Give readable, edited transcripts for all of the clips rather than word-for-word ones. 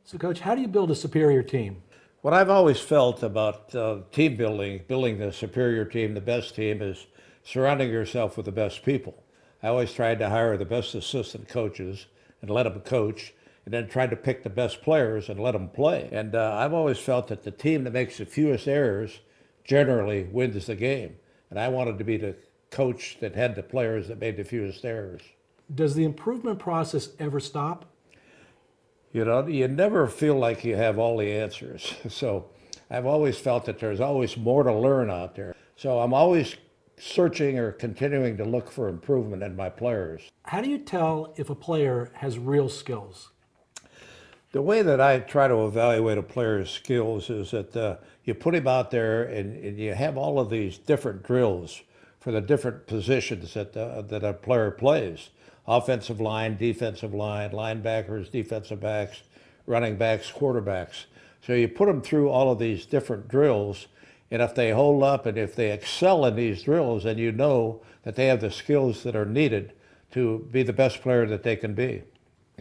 So, Coach, how do you build a superior team? What I've always felt about team building the superior team, the best team, is surrounding yourself with the best people. I always tried to hire the best assistant coaches and let them coach, and then tried to pick the best players and let them play. And I've always felt that the team that makes the fewest errors generally wins the game. And I wanted to be the coach that had the players that made the fewest errors. Does the improvement process ever stop? You know, you never feel like you have all the answers. So I've always felt that there's always more to learn out there. So I'm always searching or continuing to look for improvement in my players. How do you tell if a player has real skills? The way that I try to evaluate a player's skills is that you put him out there and you have all of these different drills for the different positions that a player plays. Offensive line, defensive line, linebackers, defensive backs, running backs, quarterbacks. So you put them through all of these different drills, and if they hold up and if they excel in these drills, then you know that they have the skills that are needed to be the best player that they can be.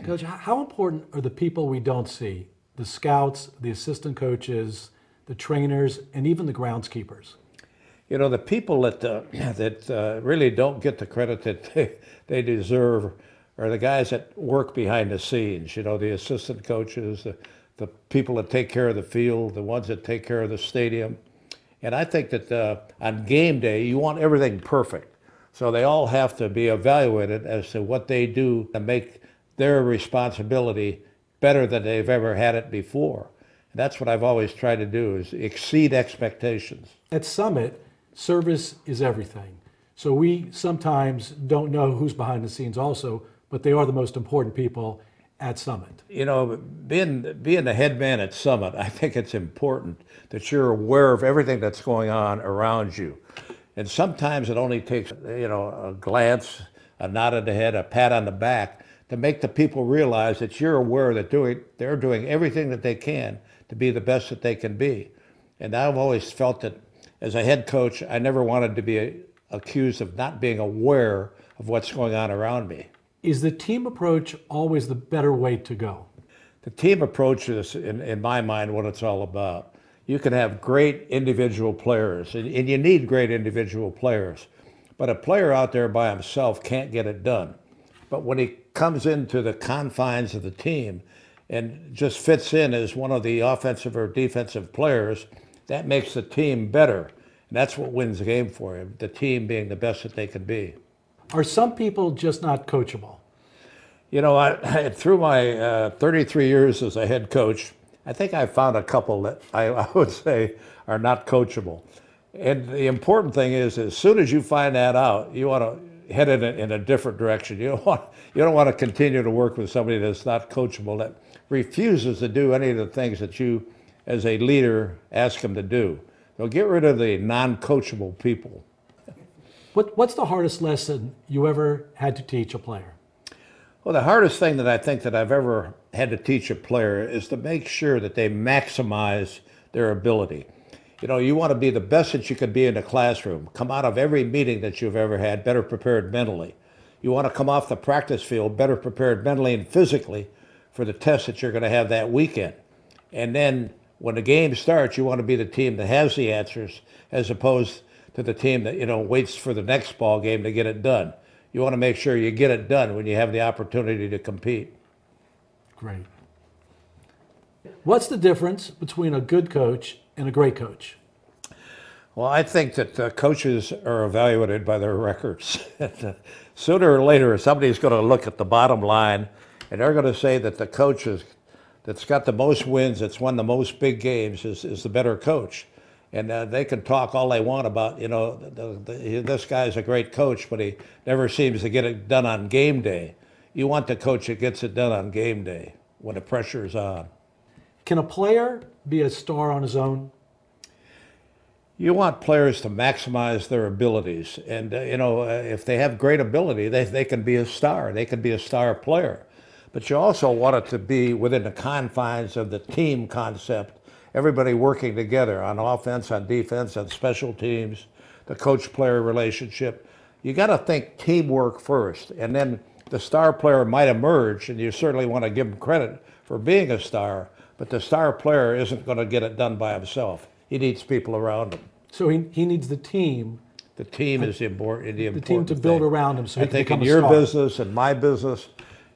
Coach, how important are the people we don't see? The scouts, the assistant coaches, the trainers, and even the groundskeepers? You know, the people that really don't get the credit that they deserve are the guys that work behind the scenes. You know, the assistant coaches, the people that take care of the field, the ones that take care of the stadium. And I think that on game day, you want everything perfect. So they all have to be evaluated as to what they do to make their responsibility better than they've ever had it before. And that's what I've always tried to do, is exceed expectations. At Summit, service is everything. So we sometimes don't know who's behind the scenes also, but they are the most important people at Summit. You know, being the head man at Summit, I think it's important that you're aware of everything that's going on around you. And sometimes it only takes, you know, a glance, a nod of the head, a pat on the back to make the people realize that you're aware that they're doing everything that they can to be the best that they can be. And I've always felt that as a head coach, I never wanted to be accused of not being aware of what's going on around me. Is the team approach always the better way to go? The team approach is, in my mind, what it's all about. You can have great individual players, and you need great individual players. But a player out there by himself can't get it done. But when he comes into the confines of the team and just fits in as one of the offensive or defensive players, that makes the team better. And that's what wins the game for him, the team being the best that they can be. Are some people just not coachable? You know, through my 33 years as a head coach, I think I found a couple that I would say are not coachable. And the important thing is, as soon as you find that out, you want to head in a different direction. You don't want to continue to work with somebody that's not coachable, that refuses to do any of the things that you, as a leader, ask them to do. So get rid of the non-coachable people. What's the hardest lesson you ever had to teach a player? Well, the hardest thing that I think that I've ever had to teach a player is to make sure that they maximize their ability. You know, you want to be the best that you can be in the classroom. Come out of every meeting that you've ever had better prepared mentally. You want to come off the practice field better prepared mentally and physically for the test that you're going to have that weekend. And then when the game starts, you want to be the team that has the answers as opposed to the team that, you know, waits for the next ball game to get it done. You want to make sure you get it done when you have the opportunity to compete. Great. What's the difference between a good coach and a great coach? Well, I think that coaches are evaluated by their records. Sooner or later, somebody's going to look at the bottom line, and they're going to say that the coach that's got the most wins, that's won the most big games, is the better coach. And they can talk all they want about, you know, this guy's a great coach, but he never seems to get it done on game day. You want the coach that gets it done on game day when the pressure is on. Can a player be a star on his own? You want players to maximize their abilities. And, you know, if they have great ability, they can be a star. They can be a star player. But you also want it to be within the confines of the team concept. Everybody working together on offense, on defense, on special teams, the coach-player relationship. You got to think teamwork first, and then the star player might emerge, and you certainly want to give him credit for being a star, but the star player isn't going to get it done by himself. He needs people around him. So he needs the team. The team is the important The team to thing. build around him so I he can think become in a your star. business and my business,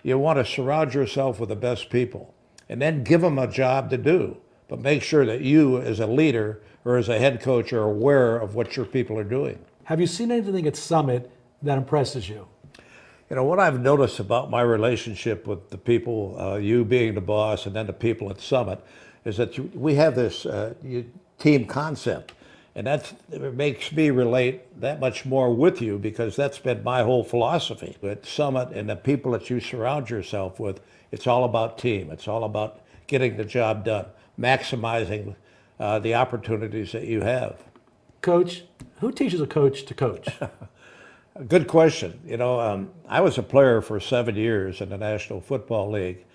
you want to surround yourself with the best people and then give them a job to do. But make sure that you, as a leader or as a head coach, are aware of what your people are doing. Have you seen anything at Summit that impresses you? You know, what I've noticed about my relationship with the people, you being the boss and then the people at Summit, is that we have this team concept. And it makes me relate that much more with you because that's been my whole philosophy. At Summit and the people that you surround yourself with, it's all about team. It's all about getting the job done, maximizing the opportunities that you have. Coach, who teaches a coach to coach? Good question. You know, I was a player for 7 years in the National Football League,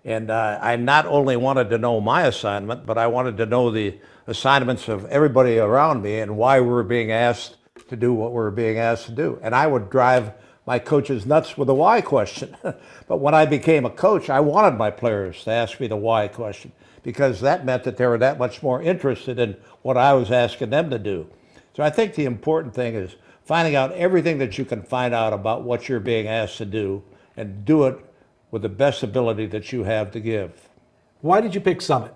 and I not only wanted to know my assignment, but I wanted to know the assignments of everybody around me and why we were being asked to do what we were being asked to do. And I would drive my coaches nuts with the why question. But when I became a coach, I wanted my players to ask me the why question because that meant that they were that much more interested in what I was asking them to do. So I think the important thing is finding out everything that you can find out about what you're being asked to do and do it with the best ability that you have to give. Why did you pick Summit?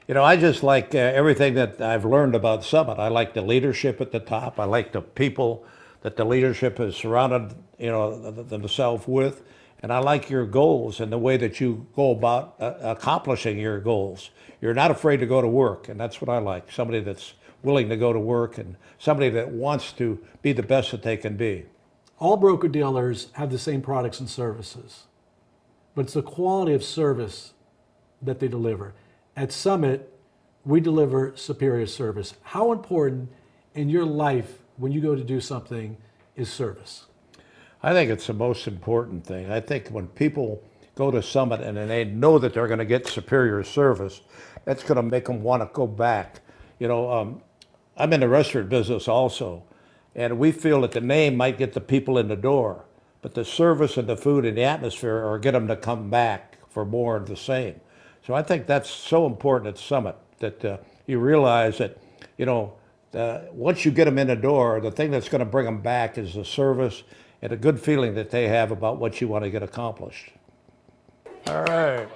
You know, I just like everything that I've learned about Summit. I like the leadership at the top. I like the people that the leadership has surrounded, themselves with. And I like your goals and the way that you go about accomplishing your goals. You're not afraid to go to work, and that's what I like. Somebody that's willing to go to work and somebody that wants to be the best that they can be. All broker-dealers have the same products and services, but it's the quality of service that they deliver. At Summit, we deliver superior service. How important in your life when you go to do something is service? I think it's the most important thing. I think when people go to Summit and they know that they're going to get superior service, that's going to make them want to go back. You know, I'm in the restaurant business also, and we feel that the name might get the people in the door, but the service and the food and the atmosphere are get them to come back for more of the same. So I think that's so important at Summit that you realize that, once you get them in the door, the thing that's going to bring them back is the service and a good feeling that they have about what you want to get accomplished. All right.